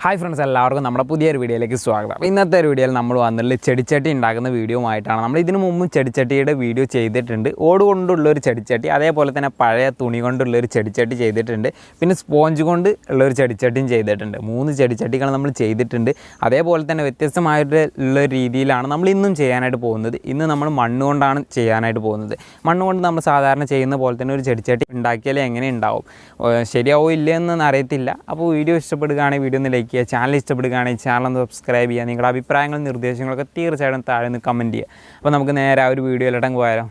Hi friends, എല്ലാവർക്കും നമ്മുടെ പുതിയൊരു വീഡിയോയിലേക്ക് സ്വാഗതം. ഇന്നത്തെ ഒരു വീഡിയോയിൽ നമ്മൾ വന്നിട്ടുള്ള ചെടിച്ചട്ടി ഉണ്ടാക്കുന്ന വീഡിയോ ആയിട്ടാണ്. നമ്മൾ ഇതിനു മുമ്പ് ചെടിച്ചട്ടിയുടെ വീഡിയോ ചെയ്തിട്ടുണ്ട്. ഓട് കൊണ്ടുള്ളൊരു ചെടിച്ചട്ടി, അതേപോലെ തന്നെ പഴയ തുണി കൊണ്ടുള്ളൊരു ചെടിച്ചട്ടി ചെയ്തിട്ടുണ്ട്. പിന്നെ സ്പോഞ്ച് കൊണ്ട് ഉള്ളൊരു ചെടിച്ചട്ടിയും ചെയ്തിട്ടുണ്ട്. 3 ചെടിച്ചട്ടികൾ നമ്മൾ ചെയ്തിട്ടുണ്ട്. അതേപോലെ തന്നെ വ്യത്യസ്തമായിട്ടുള്ള രീതിയിലാണ് നമ്മൾ ഇന്നും ചെയ്യാനായിട്ട് പോകുന്നത്. ഇന്ന് നമ്മൾ മണ്ണ് കൊണ്ടാണ് ചെയ്യാനായിട്ട് പോകുന്നത്. മണ്ണ് കൊണ്ട് നമ്മൾ സാധാരണ ചെയ്യുന്ന പോലെ തന്നെ ഒരു ചെടിച്ചട്ടി ഉണ്ടാക്കിയാൽ എങ്ങനെ ഉണ്ടാവും, ശരിയാവോ ഇല്ലയെന്നൊന്നും അറിയത്തില്ല. അപ്പോൾ വീഡിയോ ഇഷ്ടപ്പെടുകയാണെങ്കിൽ വീഡിയോ ഒന്ന് ലൈക്ക് ചെയ്യുക, ചാനൽ ഇഷ്ടപ്പെടുകയാണെങ്കിൽ ചാനൽ ഒന്ന് സബ്സ്ക്രൈബ് ചെയ്യുക. നിങ്ങളുടെ അഭിപ്രായങ്ങളും നിർദ്ദേശങ്ങളൊക്കെ തീർച്ചയായിട്ടും താഴെ നിന്ന് കമൻറ്റ് ചെയ്യുക. അപ്പോൾ നമുക്ക് നേരെ ആ ഒരു വീഡിയോയിലോട്ടങ്ങ് പോയാലോ.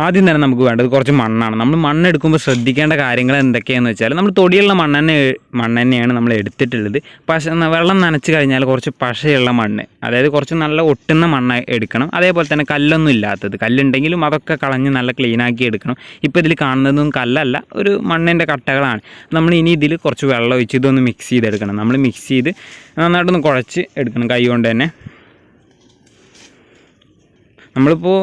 ആദ്യം തന്നെ നമുക്ക് വേണ്ടത് കുറച്ച് മണ്ണാണ്. നമ്മൾ മണ്ണെടുക്കുമ്പോൾ ശ്രദ്ധിക്കേണ്ട കാര്യങ്ങൾ എന്തൊക്കെയാണെന്ന് വെച്ചാൽ, നമ്മൾ തൊടിയുള്ള മണ്ണ് തന്നെയാണ് നമ്മൾ എടുത്തിട്ടുള്ളത്. വെള്ളം നനച്ച് കഴിഞ്ഞാൽ കുറച്ച് പശയുള്ള മണ്ണ്, അതായത് കുറച്ച് നല്ല ഒട്ടുന്ന മണ്ണ് എടുക്കണം. അതേപോലെ തന്നെ കല്ലൊന്നും ഇല്ലാത്തത്, കല്ലുണ്ടെങ്കിലും അതൊക്കെ കളഞ്ഞ് നല്ല ക്ലീനാക്കി എടുക്കണം. ഇപ്പോൾ ഇതിൽ കാണുന്നതൊന്നും കല്ലല്ല, ഒരു മണ്ണിൻ്റെ കട്ടകളാണ്. നമ്മൾ ഇനി ഇതിൽ കുറച്ച് വെള്ളം ഒഴിച്ച് ഇതൊന്ന് മിക്സ് ചെയ്തെടുക്കണം. നമ്മൾ മിക്സ് ചെയ്ത് നന്നായിട്ടൊന്ന് കുഴച്ച് എടുക്കണം കൈ കൊണ്ട് തന്നെ. നമ്മളിപ്പോൾ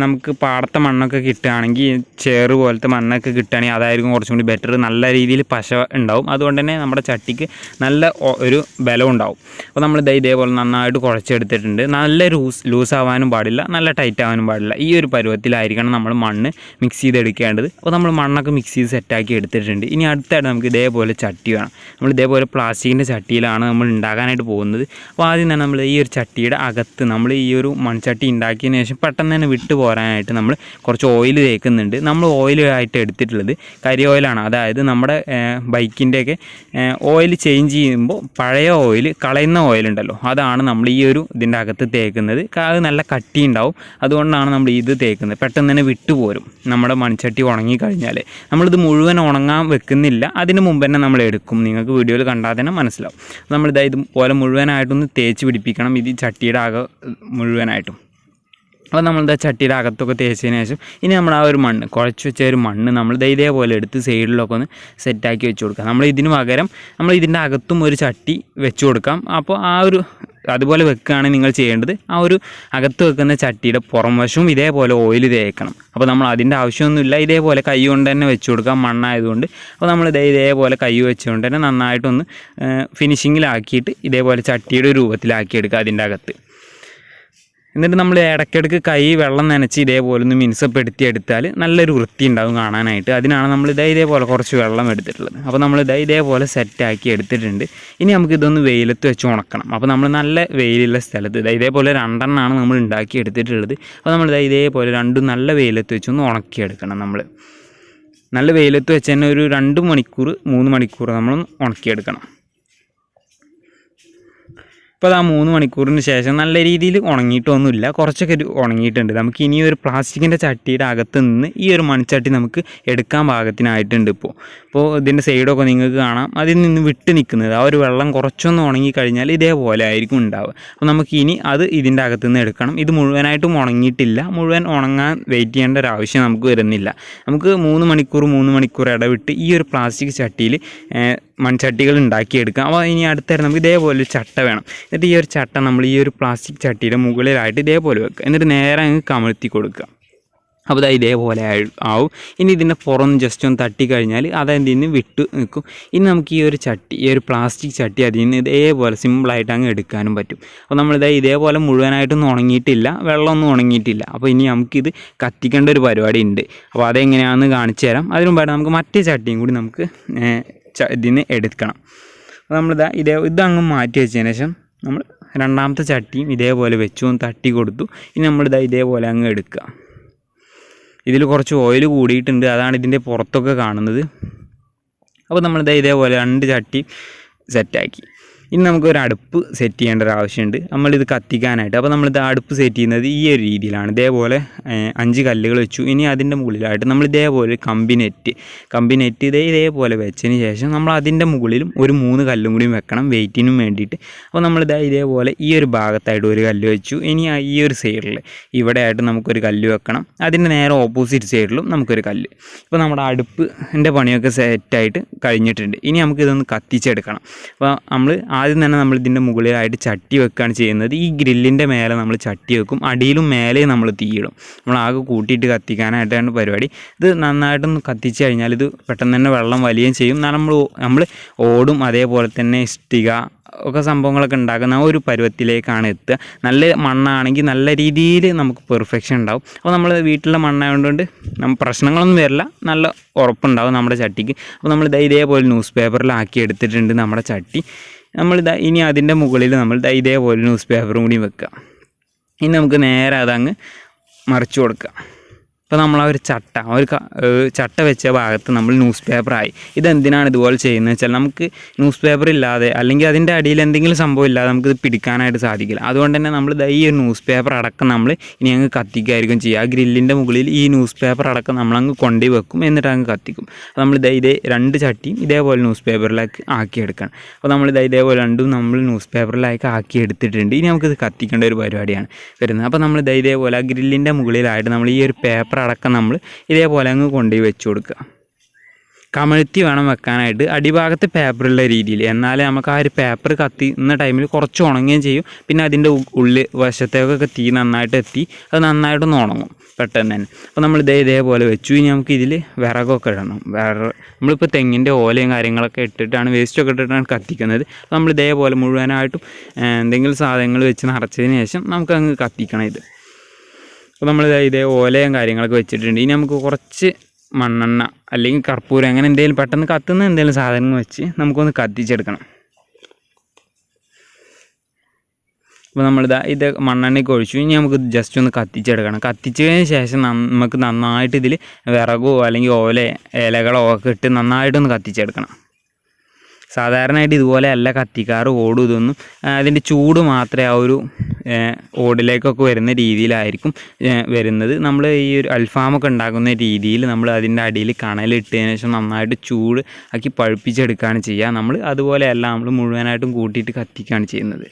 നമുക്ക് പാടത്തെ മണ്ണൊക്കെ കിട്ടുകയാണെങ്കിൽ, ചേറ് പോലത്തെ മണ്ണൊക്കെ കിട്ടുകയാണെങ്കിൽ അതായിരിക്കും കുറച്ചും കൂടി ബെറ്റർ. നല്ല രീതിയിൽ പശ ഉണ്ടാവും, അതുകൊണ്ട് തന്നെ നമ്മുടെ ചട്ടിക്ക് നല്ല ഒരു ബലം ഉണ്ടാവും. അപ്പോൾ നമ്മൾ ഇതേപോലെ നന്നായിട്ട് കുഴച്ചെടുത്തിട്ടുണ്ട്. നല്ല ലൂസ് ആവാനും പാടില്ല, നല്ല ടൈറ്റ് ആവാനും പാടില്ല. ഈ ഒരു പരുവത്തിലായിരിക്കണം നമ്മൾ മണ്ണ് മിക്സ് ചെയ്തെടുക്കേണ്ടത്. അപ്പോൾ നമ്മൾ മണ്ണൊക്കെ മിക്സ് ചെയ്ത് സെറ്റാക്കി എടുത്തിട്ടുണ്ട്. ഇനി അടുത്തായിട്ട് നമുക്ക് ഇതേപോലെ ചട്ടി വേണം. നമ്മൾ ഇതേപോലെ പ്ലാസ്റ്റിക്കിൻ്റെ ചട്ടിയിലാണ് നമ്മൾ ഉണ്ടാക്കാനായിട്ട് പോകുന്നത്. അപ്പോൾ ആദ്യം തന്നെ നമ്മൾ ഈ ഒരു ചട്ടിയുടെ അകത്ത് നമ്മൾ ഈ ഒരു മൺചട്ടി ഉണ്ടാക്കിയതിന് ശേഷം പെട്ടെന്ന് തന്നെ വിട്ടു പോരാനായിട്ട് നമ്മൾ കുറച്ച് ഓയിൽ തേക്കുന്നുണ്ട്. നമ്മൾ ഓയിലായിട്ട് എടുത്തിട്ടുള്ളത് കരി ഓയിലാണ്. അതായത് നമ്മുടെ ബൈക്കിൻ്റെയൊക്കെ ഓയിൽ ചേഞ്ച് ചെയ്യുമ്പോൾ പഴയ ഓയിൽ കളയുന്ന ഓയിലുണ്ടല്ലോ, അതാണ് നമ്മൾ ഈ ഒരു ഇതിൻ്റെ അകത്ത് തേക്കുന്നത്. അത് നല്ല കട്ടി ഉണ്ടാവും, അതുകൊണ്ടാണ് നമ്മൾ ഇത് തേക്കുന്നത്. പെട്ടെന്ന് തന്നെ വിട്ടുപോരും നമ്മുടെ മൺചട്ടി ഉണങ്ങിക്കഴിഞ്ഞാൽ. നമ്മളിത് മുഴുവൻ ഉണങ്ങാൻ വെക്കുന്നില്ല, അതിന് മുമ്പ് തന്നെ നമ്മൾ എടുക്കും. നിങ്ങൾക്ക് വീഡിയോയിൽ കണ്ടാൽ തന്നെ മനസ്സിലാവും. നമ്മളിത് ഇതുപോലെ മുഴുവനായിട്ടൊന്ന് തേച്ച് പിടിപ്പിക്കണം, ഇത് ചട്ടിയുടെ മുഴുവനായിട്ടും. അപ്പോൾ നമ്മളിത് ചട്ടിയുടെ അകത്തൊക്കെ തേച്ചതിന് ശേഷം ഇനി നമ്മൾ ആ ഒരു മണ്ണ് കുഴച്ച് വെച്ച ഒരു മണ്ണ് നമ്മൾ ഇതേപോലെ എടുത്ത് സൈഡിലൊക്കെ ഒന്ന് സെറ്റാക്കി വെച്ച് കൊടുക്കാം. നമ്മൾ ഇതിന് പകരം നമ്മൾ ഇതിൻ്റെ അകത്തും ഒരു ചട്ടി വെച്ച് കൊടുക്കാം. അപ്പോൾ ആ ഒരു അതുപോലെ വെക്കുകയാണ് നിങ്ങൾ ചെയ്യേണ്ടത്. ആ ഒരു അകത്ത് വെക്കുന്ന ചട്ടിയുടെ പുറം വശവും ഇതേപോലെ ഓയിൽ തേക്കണം. അപ്പോൾ നമ്മൾ അതിൻ്റെ ആവശ്യമൊന്നുമില്ല, ഇതേപോലെ കൈ കൊണ്ട് തന്നെ വെച്ച് കൊടുക്കാം, മണ്ണായതുകൊണ്ട്. അപ്പോൾ നമ്മൾ ഇതേപോലെ കൈ വെച്ചുകൊണ്ട് തന്നെ നന്നായിട്ടൊന്ന് ഫിനിഷിങ്ങിലാക്കിയിട്ട് ഇതേപോലെ ചട്ടിയുടെ രൂപത്തിലാക്കിയെടുക്കുക അതിൻ്റെ അകത്ത്. എന്നിട്ട് നമ്മൾ ഇടയ്ക്കിടയ്ക്ക് കൈ വെള്ളം നനച്ച് ഇതേപോലെ ഒന്ന് മിനുസപ്പെടുത്തി എടുത്താൽ നല്ലൊരു വൃത്തി ഉണ്ടാകും കാണാനായിട്ട്. അതിനാണ് നമ്മൾ ഇതേപോലെ കുറച്ച് വെള്ളം എടുത്തിട്ടുള്ളത്. അപ്പോൾ നമ്മൾ ഇതേപോലെ സെറ്റാക്കി എടുത്തിട്ടുണ്ട്. ഇനി നമുക്കിതൊന്ന് വെയിലത്ത് വെച്ച് ഉണക്കണം. അപ്പോൾ നമ്മൾ നല്ല വെയിലുള്ള സ്ഥലത്ത് ഇതേപോലെ 2 എണ്ണമാണ് നമ്മൾ ഉണ്ടാക്കി എടുത്തിട്ടുള്ളത്. അപ്പോൾ നമ്മൾ ഇതേപോലെ 2 നല്ല വെയിലത്ത് വെച്ചൊന്ന് ഉണക്കിയെടുക്കണം. നമ്മൾ നല്ല വെയിലത്ത് വെച്ച് തന്നെ ഒരു 2 മണിക്കൂർ 3 മണിക്കൂർ നമ്മളൊന്ന് ഉണക്കിയെടുക്കണം. ഇപ്പോൾ ആ 3 മണിക്കൂറിന് ശേഷം നല്ല രീതിയിൽ ഉണങ്ങിയിട്ടൊന്നുമില്ല, കുറച്ചൊക്കെ ഉണങ്ങിയിട്ടുണ്ട്. നമുക്ക് ഇനി ഒരു പ്ലാസ്റ്റിക്കിൻ്റെ ചട്ടിയുടെ അകത്ത് നിന്ന് ഈ ഒരു മൺചട്ടി നമുക്ക് എടുക്കാൻ പാകത്തിനായിട്ടുണ്ട്. ഇപ്പോൾ ഇതിൻ്റെ സൈഡൊക്കെ നിങ്ങൾക്ക് കാണാം, അതിൽ നിന്ന് വിട്ട് നിൽക്കുന്നത്. ആ ഒരു വെള്ളം കുറച്ചൊന്ന് ഉണങ്ങിക്കഴിഞ്ഞാൽ ഇതേപോലെ ആയിരിക്കും ഉണ്ടാവുക. അപ്പോൾ നമുക്ക് ഇനി അത് ഇതിൻ്റെ അകത്ത് നിന്ന് എടുക്കണം. ഇത് മുഴുവനായിട്ടും ഉണങ്ങിയിട്ടില്ല, മുഴുവൻ ഉണങ്ങാൻ വെയിറ്റ് ചെയ്യേണ്ട ഒരു ആവശ്യം നമുക്ക് വരുന്നില്ല. നമുക്ക് 3 മണിക്കൂർ ഇടവിട്ട് ഈ ഒരു പ്ലാസ്റ്റിക് ചട്ടിയിൽ മൺചട്ടികൾ ഉണ്ടാക്കിയെടുക്കാം. അപ്പോൾ ഇനി അടുത്തായിട്ട് നമുക്ക് ഇതേപോലെ ഒരു ചട്ട വേണം. എന്നിട്ട് ഈ ഒരു ചട്ട നമ്മൾ ഈ ഒരു പ്ലാസ്റ്റിക് ചട്ടിയുടെ മുകളിലായിട്ട് ഇതേപോലെ വെക്കുക. എന്നിട്ട് നേരെ അങ്ങ് കമഴ്ത്തി കൊടുക്കുക. അപ്പോൾ ഇതേപോലെ ആവും. ഇനി ഇതിൻ്റെ പുറം ജസ്റ്റ് ഒന്ന് തട്ടിക്കഴിഞ്ഞാൽ അതിൽ നിന്ന് വിട്ട് നിൽക്കും. ഇനി നമുക്ക് ഈ ഒരു ചട്ടി, ഈ ഒരു പ്ലാസ്റ്റിക് ചട്ടി അതിൽ നിന്ന് ഇതേപോലെ സിമ്പിളായിട്ട് അങ്ങ് എടുക്കാനും പറ്റും. അപ്പോൾ നമ്മളിത് ഇതേപോലെ മുഴുവനായിട്ടൊന്നും ഉണങ്ങിയിട്ടില്ല, വെള്ളമൊന്നും ഉണങ്ങിയിട്ടില്ല. അപ്പോൾ ഇനി നമുക്കിത് കത്തിക്കേണ്ട ഒരു പരിപാടി ഉണ്ട്. അപ്പോൾ അതെങ്ങനെയാണെന്ന് കാണിച്ചു തരാം. അതിന് മുമ്പായിട്ട് നമുക്ക് മറ്റേ ചട്ടിയും കൂടി നമുക്ക് ഇതിന് എടുക്കണം. അപ്പോൾ നമ്മളിതാ ഇതങ്ങ് മാറ്റി വെച്ചതിന് ശേഷം നമ്മൾ രണ്ടാമത്തെ ചട്ടിയും ഇതേപോലെ വെച്ചു തട്ടി കൊടുത്തു. ഇനി നമ്മളിതാ ഇതേപോലെ അങ്ങ് എടുക്കുക. ഇതിൽ കുറച്ച് ഓയിൽ കൂടിയിട്ടുണ്ട്, അതാണ് ഇതിൻ്റെ പുറത്തൊക്കെ കാണുന്നത്. അപ്പോൾ നമ്മളിതാ ഇതേപോലെ 2 ചട്ടി സെറ്റാക്കി. ഇനി നമുക്കൊരു അടുപ്പ് സെറ്റ് ചെയ്യേണ്ട ഒരു ആവശ്യമുണ്ട് നമ്മളിത് കത്തിക്കാനായിട്ട്. അപ്പോൾ നമ്മളിത് അടുപ്പ് സെറ്റ് ചെയ്യുന്നത് ഈ ഒരു രീതിയിലാണ്. ഇതേപോലെ 5 കല്ലുകൾ വെച്ചു. ഇനി അതിൻ്റെ മുകളിലായിട്ട് നമ്മൾ ഇതേപോലെ കമ്പി നെറ്റ് ഇതേപോലെ വെച്ചതിന് ശേഷം നമ്മൾ അതിൻ്റെ മുകളിലും ഒരു 3 കല്ലും കൂടി വെക്കണം വെയിറ്റിനും വേണ്ടിയിട്ട്. അപ്പോൾ നമ്മളിത് ഇതേപോലെ ഈ ഒരു ഭാഗത്തായിട്ട് ഒരു കല്ല് വെച്ചു. ഇനി ഈ ഒരു സൈഡിൽ ഇവിടെ ആയിട്ട് നമുക്കൊരു കല്ല് വെക്കണം. അതിൻ്റെ നേരെ ഓപ്പോസിറ്റ് സൈഡിലും നമുക്കൊരു കല്ല്. ഇപ്പോൾ നമ്മുടെ അടുപ്പിൻ്റെ പണിയൊക്കെ സെറ്റായിട്ട് കഴിഞ്ഞിട്ടുണ്ട്. ഇനി നമുക്കിതൊന്ന് കത്തിച്ചെടുക്കണം. അപ്പോൾ നമ്മൾ ആദ്യം തന്നെ നമ്മൾ ഇതിൻ്റെ മുകളിലായിട്ട് ചട്ടി വെക്കുകയാണ് ചെയ്യുന്നത്. ഈ ഗ്രില്ലിൻ്റെ മേലെ നമ്മൾ ചട്ടി വെക്കും, അടിയിലും മേലെയും നമ്മൾ തീയിടും. നമ്മൾ ആകെ കൂട്ടിയിട്ട് കത്തിക്കാനായിട്ടാണ് പരിപാടി. ഇത് നന്നായിട്ടൊന്ന് കത്തിച്ച് കഴിഞ്ഞാൽ ഇത് പെട്ടെന്ന് തന്നെ വെള്ളം വലിയുകയും ചെയ്യും. നമ്മൾ ഓടും അതേപോലെ തന്നെ ഇഷ്ടിക ഒക്കെ സംഭവങ്ങളൊക്കെ ഉണ്ടാക്കുന്ന ഒരു പരുവത്തിലേക്കാണ് എത്തുക. നല്ല മണ്ണാണെങ്കിൽ നല്ല രീതിയിൽ നമുക്ക് പെർഫെക്ഷൻ ഉണ്ടാവും. അപ്പോൾ നമ്മൾ വീട്ടിലെ മണ്ണായതുകൊണ്ട് നമ്മൾ പ്രശ്നങ്ങളൊന്നും വരില്ല, നല്ല ഉറപ്പുണ്ടാവും നമ്മുടെ ചട്ടിക്ക്. അപ്പോൾ നമ്മൾ ഇതേപോലെ ന്യൂസ് പേപ്പറിലാക്കി എടുത്തിട്ടുണ്ട് നമ്മുടെ ചട്ടി. ഇനി അതിൻ്റെ മുകളിൽ നമ്മൾ ഇതേപോലെ ന്യൂസ് പേപ്പറും കൂടി വെക്കുക. ഇനി നമുക്ക് നേരെ അതങ്ങ് മറിച്ച് കൊടുക്കുക. അപ്പോൾ നമ്മൾ ആ ഒരു ചട്ട വെച്ച ഭാഗത്ത് നമ്മൾ ന്യൂസ് പേപ്പറായി. ഇതെന്തിനാണ് ഇതുപോലെ ചെയ്യുന്നത് വെച്ചാൽ നമുക്ക് ന്യൂസ് പേപ്പർ ഇല്ലാതെ അല്ലെങ്കിൽ അതിൻ്റെ അടിയിൽ എന്തെങ്കിലും സംഭവം ഇല്ലാതെ നമുക്കിത് പിടിക്കാനായിട്ട് സാധിക്കില്ല. അതുകൊണ്ട് തന്നെ നമ്മൾ ഈ ഒരു ന്യൂസ് പേപ്പർ അടക്കം നമ്മൾ ഇനി അങ്ങ് കത്തിക്കായിരിക്കും ചെയ്യുക. ആ ഗ്രില്ലിൻ്റെ മുകളിൽ ഈ ന്യൂസ് പേപ്പർ അടക്കം നമ്മളങ്ങ് കൊണ്ടു വെക്കും, എന്നിട്ട് അങ്ങ് കത്തിക്കും. അപ്പോൾ നമ്മൾ രണ്ട് ചട്ടിയും ഇതേപോലെ ന്യൂസ് പേപ്പറിലേക്ക് ആക്കിയെടുക്കണം. അപ്പോൾ നമ്മൾ ഇതേപോലെ രണ്ടും നമ്മൾ ന്യൂസ് പേപ്പറിലേക്ക് ആക്കി എടുത്തിട്ടുണ്ട്. ഇനി നമുക്കിത് കത്തിക്കേണ്ട ഒരു പരിപാടിയാണ് വരുന്നത്. അപ്പോൾ നമ്മൾ ഇതേപോലെ ആ ഗ്രില്ലിൻ്റെ മുകളിലായിട്ട് നമ്മൾ ഈ ഒരു പേപ്പർ അടക്കം നമ്മൾ ഇതേപോലെ അങ്ങ് കൊണ്ടുപോയി വെച്ച് കൊടുക്കുക. കമഴ്ത്തി വേണം വെക്കാനായിട്ട്, അടിഭാഗത്ത് പേപ്പറുള്ള രീതിയിൽ. എന്നാലേ നമുക്ക് ആ ഒരു പേപ്പർ കത്തിക്കുന്ന ടൈമിൽ കുറച്ച് ഉണങ്ങുകയും ചെയ്യും. പിന്നെ അതിൻ്റെ വശത്തേക്കൊക്കെ തീ നന്നായിട്ട് എത്തി അത് നന്നായിട്ടൊന്ന് ഉണങ്ങും പെട്ടെന്ന് തന്നെ. അപ്പോൾ നമ്മൾ ഇതേപോലെ വെച്ചു. ഇനി നമുക്ക് ഇതിൽ വിറകൊക്കെ ഇടണം. നമ്മളിപ്പോൾ തെങ്ങിൻ്റെ ഓലയും കാര്യങ്ങളൊക്കെ ഇട്ടിട്ടാണ്, വേസ്റ്റൊക്കെ ഇട്ടിട്ടാണ് കത്തിക്കുന്നത്. അപ്പോൾ നമ്മൾ ഇതേപോലെ മുഴുവനായിട്ടും എന്തെങ്കിലും സാധനങ്ങൾ വെച്ച് നിറച്ചതിന് ശേഷം നമുക്കങ്ങ് കത്തിക്കണം ഇത്. അപ്പോൾ നമ്മൾ ഓലയും കാര്യങ്ങളൊക്കെ വെച്ചിട്ടുണ്ട്. ഇനി നമുക്ക് കുറച്ച് മണ്ണെണ്ണ അല്ലെങ്കിൽ കർപ്പൂരം അങ്ങനെ എന്തെങ്കിലും പെട്ടെന്ന് കത്തുന്ന എന്തെങ്കിലും സാധനങ്ങൾ വെച്ച് നമുക്കൊന്ന് കത്തിച്ചെടുക്കണം. അപ്പോൾ ഇത് മണ്ണെണ്ണയ്ക്ക് ഒഴിച്ചു. ഇനി നമുക്ക് ജസ്റ്റ് ഒന്ന് കത്തിച്ചെടുക്കണം. കത്തിച്ചതിന് ശേഷം നമുക്ക് നന്നായിട്ട് ഇതിൽ വിറകോ അല്ലെങ്കിൽ ഇലകളോ ഒക്കെ ഇട്ട് നന്നായിട്ടൊന്ന് കത്തിച്ചെടുക്കണം. സാധാരണയായിട്ട് ഇതുപോലെ അല്ല കത്തിക്കാറ്, ഓടും ഇതൊന്നും. അതിൻ്റെ ചൂട് മാത്രമേ ആ ഒരു ഓടിലേക്കൊക്കെ വരുന്ന രീതിയിലായിരിക്കും വരുന്നത്. നമ്മൾ ഈ ഒരു അൽഫാമൊക്കെ ഉണ്ടാക്കുന്ന രീതിയിൽ നമ്മൾ അതിൻ്റെ അടിയിൽ കണലിട്ടതിന് ശേഷം നന്നായിട്ട് ചൂട് ആക്കി പഴുപ്പിച്ചെടുക്കുകയാണ് ചെയ്യുക. നമ്മൾ അതുപോലെയല്ല, നമ്മൾ മുഴുവനായിട്ടും കൂട്ടിയിട്ട് കത്തിക്കുകയാണ് ചെയ്യുന്നത്.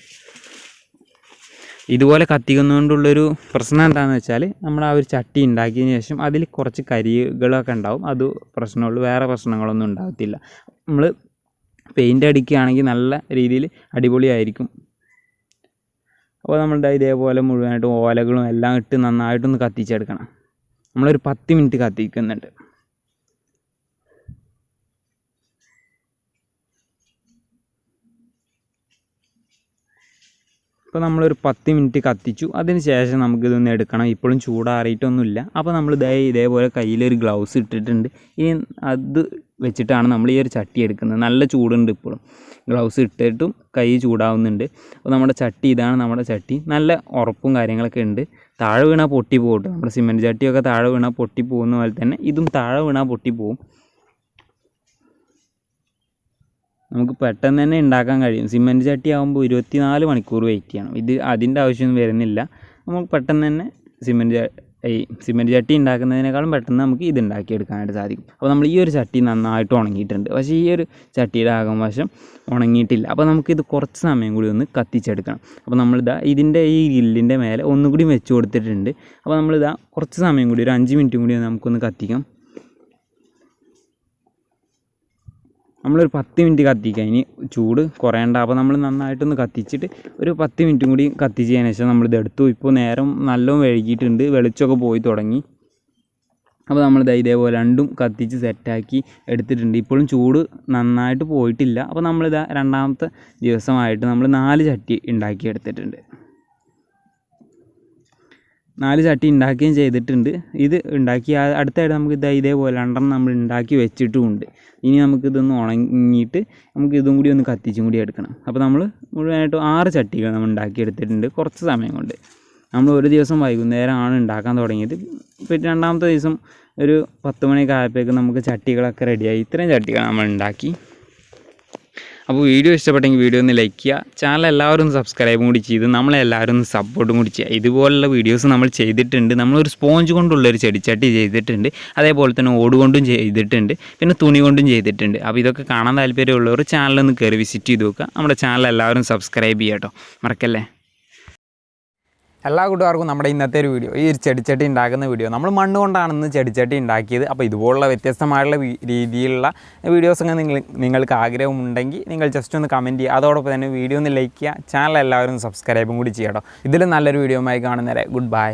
ഇതുപോലെ കത്തിക്കുന്നതുകൊണ്ടുള്ളൊരു പ്രശ്നം എന്താണെന്ന് വെച്ചാൽ നമ്മൾ ആ ഒരു ചട്ടി ഉണ്ടാക്കിയതിന് ശേഷം അതിൽ കുറച്ച് കരികളൊക്കെ ഉണ്ടാവും. അത് പ്രശ്നമുള്ളൂ, വേറെ പ്രശ്നങ്ങളൊന്നും ഉണ്ടാകത്തില്ല. നമ്മൾ പെയിൻ്റ് അടിക്കുകയാണെങ്കിൽ നല്ല രീതിയിൽ അടിപൊളിയായിരിക്കും. അപ്പോൾ നമ്മൾ ഇതേപോലെ മുഴുവനായിട്ടും ഓലകളും എല്ലാം ഇട്ട് നന്നായിട്ടൊന്ന് കത്തിച്ചെടുക്കണം. നമ്മളൊരു 10 മിനിറ്റ് കത്തിക്കുന്നുണ്ട്. ഇപ്പോൾ നമ്മളൊരു 10 മിനിറ്റ് കത്തിച്ചു. അതിന് ശേഷം നമുക്കിതൊന്ന് എടുക്കണം. ഇപ്പോഴും ചൂടാറിയിട്ടൊന്നുമില്ല. അപ്പോൾ നമ്മൾ ഇതേപോലെ കയ്യിലൊരു ഗ്ലൗസ് ഇട്ടിട്ടുണ്ട്. ഇനി അത് വെച്ചിട്ടാണ് നമ്മൾ ഈ ഒരു ചട്ടി എടുക്കുന്നത്. നല്ല ചൂടുണ്ട് ഇപ്പോഴും, ഗ്ലൗസ് ഇട്ടിട്ടും കൈ ചൂടാവുന്നുണ്ട്. അപ്പോൾ നമ്മുടെ ചട്ടി ഇതാണ്. നമ്മുടെ ചട്ടി നല്ല ഉറപ്പും കാര്യങ്ങളൊക്കെ ഉണ്ട്. താഴെ വീണാൽ പൊട്ടി പോകും. നമ്മുടെ സിമെൻറ്റ് ചട്ടിയൊക്കെ താഴെ വീണാൽ പൊട്ടി പോകുന്ന പോലെ തന്നെ ഇതും താഴെ വീണാൽ പൊട്ടി പോകും. നമുക്ക് പെട്ടെന്ന് തന്നെ ഉണ്ടാക്കാൻ കഴിയും. സിമെൻറ്റ് ചട്ടി ആകുമ്പോൾ 24 മണിക്കൂർ വെയിറ്റ് ചെയ്യണം. ഇത് അതിൻ്റെ ആവശ്യമൊന്നും വരുന്നില്ല. നമുക്ക് പെട്ടെന്ന് തന്നെ സിമെൻറ്റ് ചട്ടി ഉണ്ടാക്കുന്നതിനേക്കാളും പെട്ടെന്ന് നമുക്ക് ഇത് ഉണ്ടാക്കിയെടുക്കാനായിട്ട് സാധിക്കും. അപ്പോൾ നമ്മൾ ഈ ഒരു ചട്ടി നന്നായിട്ട് ഉണങ്ങിയിട്ടുണ്ട്. പക്ഷേ ഈ ഒരു ചട്ടിയുടെ ആകംവശം ഉണങ്ങിയിട്ടില്ല. അപ്പോൾ നമുക്കിത് കുറച്ച് സമയം കൂടി ഒന്ന് കത്തിച്ചെടുക്കണം. അപ്പോൾ ഇതിൻ്റെ ഈ ഗ്രില്ലിൻ്റെ മേലെ ഒന്നുകൂടി വെച്ച് കൊടുത്തിട്ടുണ്ട്. അപ്പോൾ കുറച്ച് സമയം കൂടി, ഒരു 5 മിനിറ്റും കൂടി നമുക്കൊന്ന് കത്തിക്കാം. നമ്മളൊരു 10 മിനിറ്റ് കത്തിക്കുക. ഇനി ചൂട് കുറയണ്ട. അപ്പോൾ നമ്മൾ നന്നായിട്ടൊന്ന് കത്തിച്ചിട്ട് ഒരു 10 മിനിറ്റും കൂടി കത്തിച്ചതിന് ശേഷം നമ്മളിത് എടുത്തു. ഇപ്പോൾ നേരം നല്ലോണം വൈകിയിട്ടുണ്ട്, വെളിച്ചമൊക്കെ പോയി തുടങ്ങി. അപ്പോൾ നമ്മൾ ഇതേപോലെ രണ്ടും കത്തിച്ച് സെറ്റാക്കി എടുത്തിട്ടുണ്ട്. ഇപ്പോഴും ചൂട് നന്നായിട്ട് പോയിട്ടില്ല. അപ്പോൾ രണ്ടാമത്തെ ദിവസമായിട്ട് നമ്മൾ 4 ചട്ടി ഉണ്ടാക്കി എടുത്തിട്ടുണ്ട്. 4 ചട്ടി ഉണ്ടാക്കുകയും ചെയ്തിട്ടുണ്ട്. ഇത് ഉണ്ടാക്കി അടുത്തായിട്ട് നമുക്ക് ഇതേപോലെ 2 നമ്മൾ ഉണ്ടാക്കി വെച്ചിട്ടുമുണ്ട്. ഇനി നമുക്കിതൊന്ന് ഉണങ്ങിയിട്ട് നമുക്ക് ഇതും കൂടി ഒന്ന് കത്തിച്ചും കൂടി എടുക്കണം. അപ്പോൾ നമ്മൾ മുഴുവനായിട്ട് 6 ചട്ടികൾ നമ്മൾ ഉണ്ടാക്കിയെടുത്തിട്ടുണ്ട് കുറച്ച് സമയം കൊണ്ട്. നമ്മൾ ഒരു ദിവസം വൈകുന്നേരമാണ് ഉണ്ടാക്കാൻ തുടങ്ങിയത്. പിന്നെ രണ്ടാമത്തെ ദിവസം ഒരു 10 മണിയൊക്കെ ആയപ്പോഴേക്കും നമുക്ക് ചട്ടികളൊക്കെ റെഡിയായി. ഇത്രയും ചട്ടികൾ നമ്മൾ ഉണ്ടാക്കി. അപ്പോൾ വീഡിയോ ഇഷ്ടപ്പെട്ടെങ്കിൽ വീഡിയോ ഒന്ന് ലൈക്ക് ചെയ്യുക. ചാനൽ എല്ലാവരും സബ്സ്ക്രൈബും കൂടി ചെയ്ത് നമ്മളെല്ലാവരും ഒന്ന് സപ്പോർട്ടും കൂടി ചെയ്യുക. ഇതുപോലുള്ള വീഡിയോസ് നമ്മൾ ചെയ്തിട്ടുണ്ട്. നമ്മളൊരു സ്പോഞ്ച് കൊണ്ടുള്ളൊരു ചെടിച്ചട്ടി ചെയ്തിട്ടുണ്ട്. അതേപോലെ തന്നെ ഓട് കൊണ്ടും ചെയ്തിട്ടുണ്ട്. പിന്നെ തുണി കൊണ്ടും ചെയ്തിട്ടുണ്ട്. അപ്പോൾ ഇതൊക്കെ കാണാൻ താല്പര്യമുള്ളവർ ചാനലൊന്ന് കയറി വിസിറ്റ് ചെയ്ത് നോക്കുക. നമ്മുടെ ചാനൽ എല്ലാവരും സബ്സ്ക്രൈബ് ചെയ്യുക കേട്ടോ, മറക്കല്ലേ. എല്ലാ കൂട്ടുകാർക്കും നമ്മുടെ ഇന്നത്തെ ഒരു വീഡിയോ, ഈ ഒരു ചെടിച്ചട്ടി ഉണ്ടാക്കുന്ന വീഡിയോ, നമ്മൾ മണ്ണ് കൊണ്ടാണ് ഇന്ന് ചെടിച്ചട്ടി ഉണ്ടാക്കിയത്. അപ്പോൾ ഇതുപോലുള്ള വ്യത്യസ്തമായുള്ള രീതിയിലുള്ള വീഡിയോസൊക്കെ നിങ്ങൾക്ക് ആഗ്രഹമുണ്ടെങ്കിൽ നിങ്ങൾ ജസ്റ്റ് ഒന്ന് കമൻറ്റ് ചെയ്യുക. അതോടൊപ്പം തന്നെ വീഡിയോ ഒന്ന് ലൈക്ക് ചെയ്യുക, ചാനൽ എല്ലാവരും സബ്സ്ക്രൈബും കൂടി ചെയ്യട്ടോ. ഇതിൽ നല്ലൊരു വീഡിയോയുമായി കാണുന്നവരെ ഗുഡ് ബൈ.